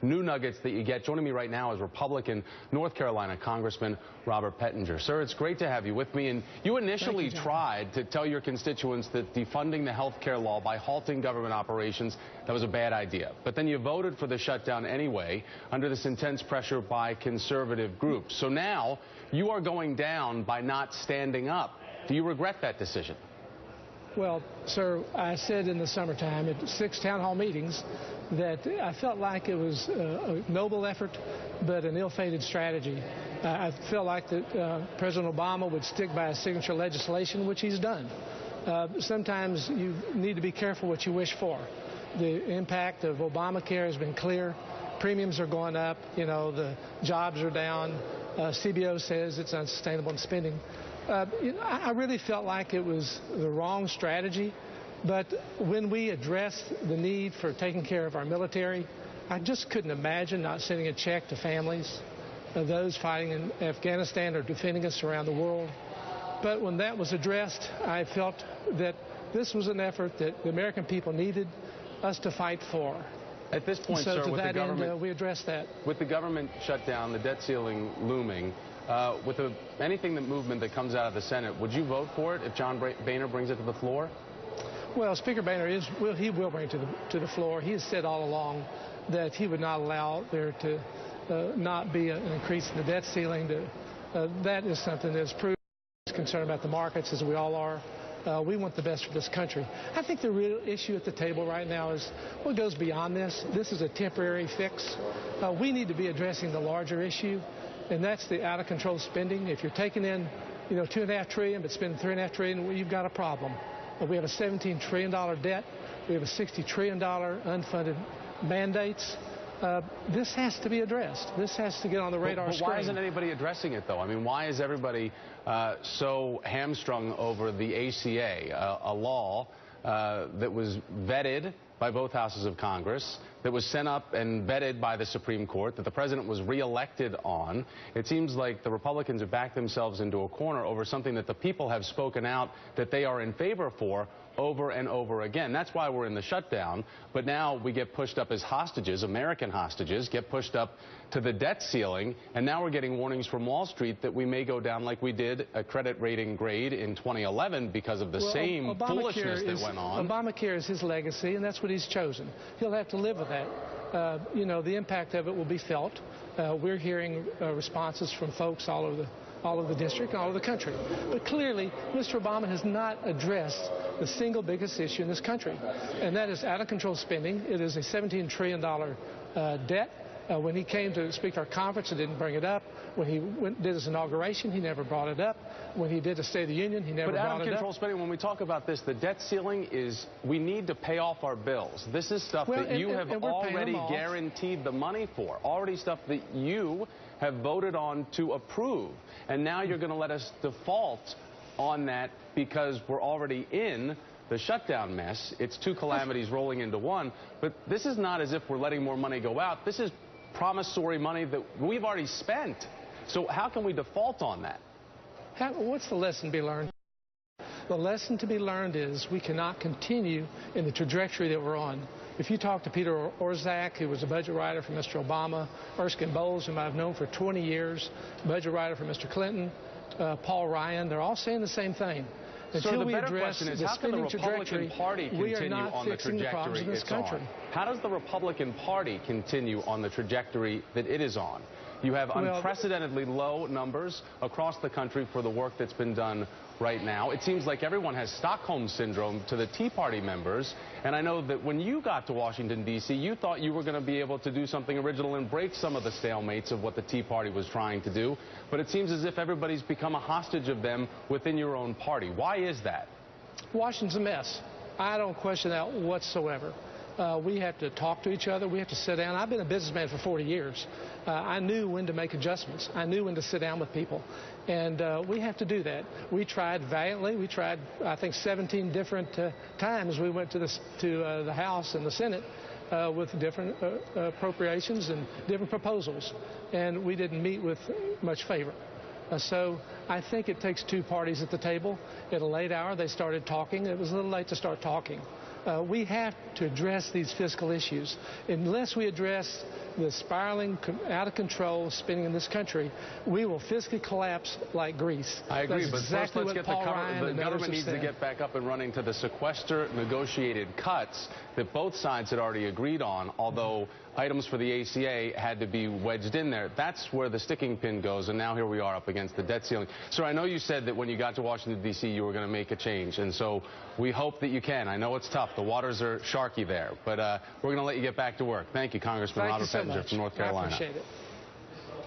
new nuggets that you get. Joining me right now is Republican North Carolina Congressman Robert Pittenger. Sir, it's great to have you with me. And you initially tried to tell your constituents that defunding the health care law by halting government operations, that was a bad idea. But then you voted for the shutdown anyway under this intense pressure by conservative groups. So now you are going down by not standing up. Do you regret that decision? Well, sir, I said in the summertime at 6 town hall meetings that I felt like it was a noble effort, but an ill-fated strategy. I felt like that President Obama would stick by his signature legislation, which he's done. Sometimes you need to be careful what you wish for. The impact of Obamacare has been clear. Premiums are going up. You know, the jobs are down. CBO says it's unsustainable in spending. I really felt like it was the wrong strategy, but when we addressed the need for taking care of our military, I just couldn't imagine not sending a check to families of those fighting in Afghanistan or defending us around the world. But when that was addressed, I felt that this was an effort that the American people needed us to fight for. At this point, so sir, to with that the government, end, we addressed that. With the government shutdown, the debt ceiling looming, with anything movement that comes out of the Senate, would you vote for it if John Boehner brings it to the floor? Well, Speaker Boehner will bring it to the floor. He has said all along that he would not allow there to not be an increase in the debt ceiling. That is something that is proven. He's concerned about the markets, as we all are. We want the best for this country. I think the real issue at the table right now is what goes beyond this. This is a temporary fix. We need to be addressing the larger issue, and that's the out-of-control spending. If you're taking in, $2.5 trillion, but spending $3.5 trillion, well, you've got a problem. We have a $17 trillion debt. We have a $60 trillion unfunded mandates. This has to be addressed. This has to get on the radar screen. But why isn't anybody addressing it, though? I mean, why is everybody so hamstrung over the ACA, a law that was vetted by both houses of Congress, that was sent up and vetted by the Supreme Court, that the president was reelected on? It seems like the Republicans have backed themselves into a corner over something that the people have spoken out that they are in favor for over and over again. That's why we're in the shutdown. But now we get pushed up as hostages, American hostages, get pushed up to the debt ceiling, and now we're getting warnings from Wall Street that we may go down like we did a credit rating grade in 2011 because of the same foolishness that went on. Obamacare is his legacy, and that's what he's chosen. He'll have to live with that. The impact of it will be felt. We're hearing responses from folks all over the district, all over the country. But clearly, Mr. Obama has not addressed the single biggest issue in this country, and that is out-of-control spending. It is a $17 trillion debt. When he came to speak to our conference, he didn't bring it up. When he did his inauguration, he never brought it up. When he did a State of the Union, he never brought it up. But out-of-control spending, when we talk about this, the debt ceiling is we need to pay off our bills. This is stuff that you have already guaranteed the money for, already stuff that you have voted on to approve. And now you're going to let us default on that because we're already in the shutdown mess. It's two calamities rolling into one. But this is not as if we're letting more money go out. This is promissory money that we've already spent. So how can we default on that? What's the lesson to be learned? The lesson to be learned is we cannot continue in the trajectory that we're on. If you talk to Peter Orszag, who was a budget writer for Mr. Obama, Erskine Bowles, whom I've known for 20 years, budget writer for Mr. Clinton, Paul Ryan, they're all saying the same thing. So the better question is, how can the Republican Party continue on the trajectory it's on? How does the Republican Party continue on the trajectory that it is on? You have unprecedentedly low numbers across the country for the work that's been done right now. It seems like everyone has Stockholm Syndrome to the Tea Party members. And I know that when you got to Washington, D.C., you thought you were going to be able to do something original and break some of the stalemates of what the Tea Party was trying to do. But it seems as if everybody's become a hostage of them within your own party. Why is that? Washington's a mess. I don't question that whatsoever. We have to talk to each other. We have to sit down. I've been a businessman for 40 years. I knew when to make adjustments. I knew when to sit down with people. And we have to do that. We tried valiantly. We tried, I think, 17 different times. We went to the House and the Senate with different appropriations and different proposals. And we didn't meet with much favor. So I think it takes two parties at the table. At a late hour, they started talking. It was a little late to start talking. We have to address these fiscal issues. Unless we address the spiraling, out-of-control spending in this country, we will fiscally collapse like Greece. I agree, That's but exactly first let's what get Paul Ryan the and government others needs to get back up and running to the sequester negotiated cuts that both sides had already agreed on, although items for the ACA had to be wedged in there. That's where the sticking pin goes, and now here we are up against the debt ceiling. Sir, I know you said that when you got to Washington, D.C., you were going to make a change, and so we hope that you can. I know it's tough. The waters are sharky there, but we're going to let you get back to work. Thank you, Congressman Robert Pittenger from North Carolina. I appreciate it.